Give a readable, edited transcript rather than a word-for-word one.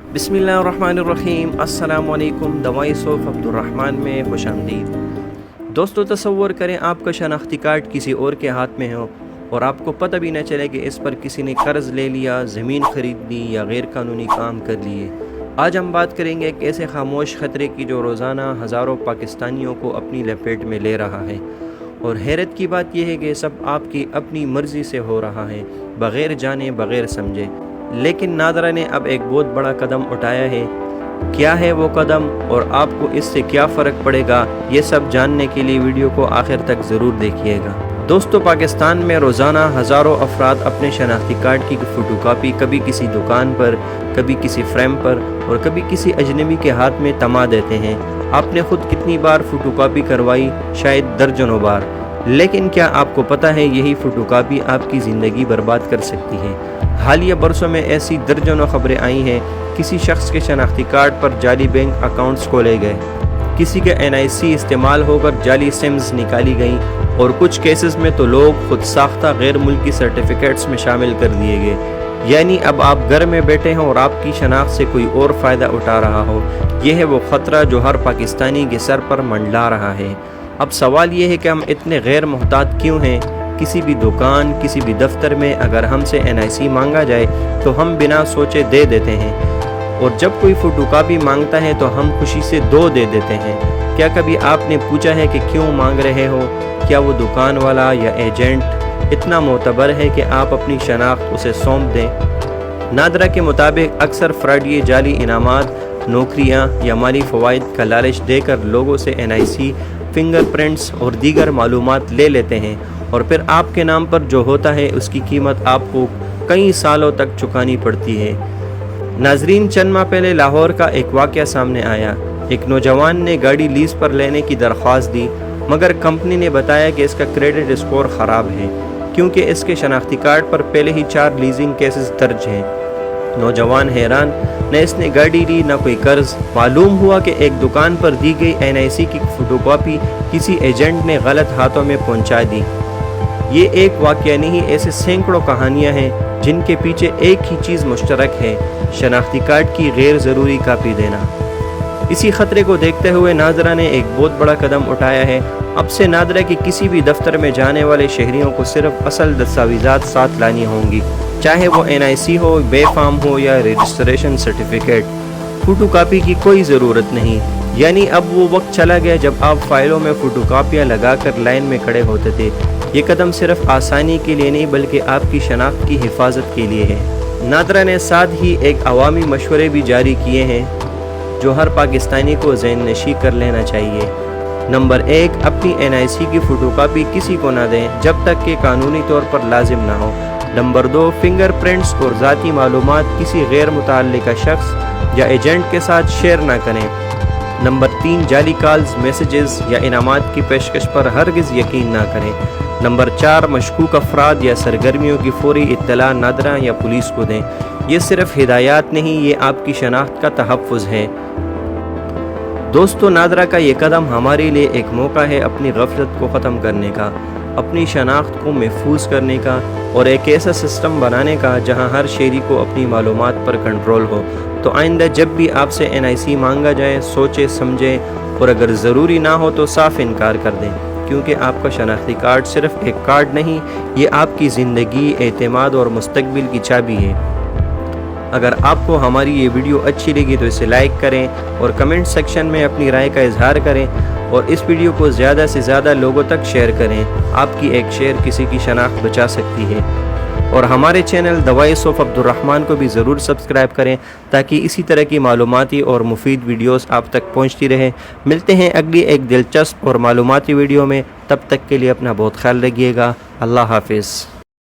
बिस्मिल्लाहिर्रहमानिर्रहीम। अस्सलाम वालेकुम। दवाई सोफ अब्दुर्रहमान में खुश आमदीद। दोस्तों, तसव्वुर करें आपका शनाख्ती कार्ड किसी और के हाथ में हो और आपको पता भी न चले कि इस पर किसी ने कर्ज़ ले लिया, ज़मीन ख़रीद ली या गैर कानूनी काम कर लिए। आज हम बात करेंगे एक ऐसे खामोश ख़तरे की जो रोज़ाना हज़ारों पाकिस्तानियों को अपनी लपेट में ले रहा है। और हैरत की बात यह है कि सब आपकी अपनी मर्ज़ी से हो रहा है, बग़ैर जाने बग़ैर समझे। लेकिन नादरा ने अब एक बहुत बड़ा कदम उठाया है। क्या है वो कदम और आपको इससे क्या फ़र्क पड़ेगा, ये सब जानने के लिए वीडियो को आखिर तक ज़रूर देखिएगा। दोस्तों, पाकिस्तान में रोज़ाना हज़ारों अफराद अपने शनाख्ती कार्ड की फ़ोटोकॉपी कभी किसी दुकान पर, कभी किसी फ्रेम पर और कभी किसी अजनबी के हाथ में थमा देते हैं। आपने खुद कितनी बार फ़ोटोकॉपी करवाई? शायद दर्जनों बार। लेकिन क्या आपको पता है यही फ़ोटोकॉपी आपकी ज़िंदगी बर्बाद कर सकती है? हालिया बरसों में ऐसी दर्जनों खबरें आई हैं। किसी शख्स के शनाख्ती कार्ड पर जाली बैंक अकाउंट्स खोले गए, किसी के NIC इस्तेमाल होकर जाली सिम्स निकाली गई और कुछ केसेस में तो लोग खुद साख्ता गैर मुल्की सर्टिफिकेट्स में शामिल कर दिए गए। यानी अब आप घर में बैठे हैं और आपकी शनाख्त से कोई और फ़ायदा उठा रहा हो। यह है वो ख़तरा जो हर पाकिस्तानी के सर पर मंडला रहा है। अब सवाल ये है कि हम इतने गैर मोहतात क्यों हैं? किसी भी दुकान, किसी भी दफ्तर में अगर हमसे NIC मांगा जाए तो हम बिना सोचे दे देते हैं, और जब कोई फ़ोटोकॉपी मांगता है तो हम खुशी से 2 दे देते हैं। क्या कभी आपने पूछा है कि क्यों मांग रहे हो? क्या वो दुकान वाला या एजेंट इतना मोतबर है कि आप अपनी शनाख्त उसे सौंप दें? नादरा के मुताबिक अक्सर फ्रॉडी जाली इनामात, नौकरियां या माली फ़वाइद का लालच देकर लोगों से NIC, फिंगरप्रिंट्स और दीगर मालूमात ले लेते हैं और फिर आपके नाम पर जो होता है उसकी कीमत आपको कई सालों तक चुकानी पड़ती है। नाजरीन, चंद माह पहले लाहौर का एक वाक़या सामने आया। एक नौजवान ने गाड़ी लीज़ पर लेने की दरख्वास्त दी, मगर कंपनी ने बताया कि इसका क्रेडिट स्कोर ख़राब है क्योंकि इसके शनाख्ती कार्ड पर पहले ही 4 लीजिंग केसेस दर्ज हैं। नौजवान हैरान, न इसने गाड़ी ली न कोई कर्ज। मालूम हुआ कि एक दुकान पर दी गई NIC की फ़ोटोकॉपी किसी एजेंट ने गलत हाथों में पहुंचा दी। ये एक वाक़या नहीं, ऐसे सैकड़ों कहानियां हैं जिनके पीछे एक ही चीज़ मुश्तरक है, शनाख्ती कार्ड की गैर ज़रूरी कापी देना। इसी ख़तरे को देखते हुए नादरा ने एक बहुत बड़ा कदम उठाया है। अब से नादरा की किसी भी दफ्तर में जाने वाले शहरियों को सिर्फ असल दस्तावेज़ात साथ लानी होंगी, चाहे वो NIC हो, बेफाम हो या रजिस्ट्रेशन सर्टिफिकेट। फ़ोटोकॉपी की कोई ज़रूरत नहीं। यानी अब वो वक्त चला गया जब आप फाइलों में फ़ोटोकॉपियाँ लगाकर लाइन में खड़े होते थे। ये कदम सिर्फ आसानी के लिए नहीं बल्कि आपकी शनाख्त की हिफाजत के लिए है। नादरा ने साथ ही एक अवामी मशवरे भी जारी किए हैं जो हर पाकिस्तानी को ज़हन नशी कर लेना चाहिए। नंबर 1, अपनी NIC की फ़ोटोकॉपी किसी को ना दें जब तक कि कानूनी तौर पर लाजिम ना हो। नंबर 2, फिंगरप्रिंट्स और ज़ाती मालूमात किसी गैर मुतअल्लिका शख्स या एजेंट के साथ शेयर ना करें। नंबर 3, जाली कॉल्स, मैसेजेस या इनामात की पेशकश पर हरगिज़ यकीन ना करें। नंबर 4, मशकूक अफराद या सरगर्मियों की फौरी इत्तला नादरा या पुलिस को दें। ये सिर्फ हिदायत नहीं, ये आपकी शनाख्त का तहफ़्फ़ुज़ है। दोस्तों, नादरा का ये कदम हमारे लिए एक मौका है अपनी गफलत को ख़त्म करने का, अपनी शनाख्त को महफूज करने का और एक ऐसा सिस्टम बनाने का जहां हर शहरी को अपनी मालूमात पर कंट्रोल हो। तो आइंदा जब भी आपसे NIC मांगा जाए, सोचे समझें और अगर ज़रूरी ना हो तो साफ इनकार कर दें, क्योंकि आपका शनाख्ती कार्ड सिर्फ एक कार्ड नहीं, ये आपकी ज़िंदगी, एतमाद और मुस्तकबिल की चाबी है। अगर आपको हमारी ये वीडियो अच्छी लगी तो इसे लाइक करें और कमेंट सेक्शन में अपनी राय का इजहार करें और इस वीडियो को ज़्यादा से ज़्यादा लोगों तक शेयर करें। आपकी एक शेयर किसी की शनाख्त बचा सकती है। और हमारे चैनल दवाई सोफ अब्दुर्रहमान को भी ज़रूर सब्सक्राइब करें ताकि इसी तरह की मालूमाती और मुफीद वीडियोस आप तक पहुंचती रहे। मिलते हैं अगली एक दिलचस्प और मालूमाती वीडियो में। तब तक के लिए अपना बहुत ख्याल रखिएगा। अल्लाह हाफिज़।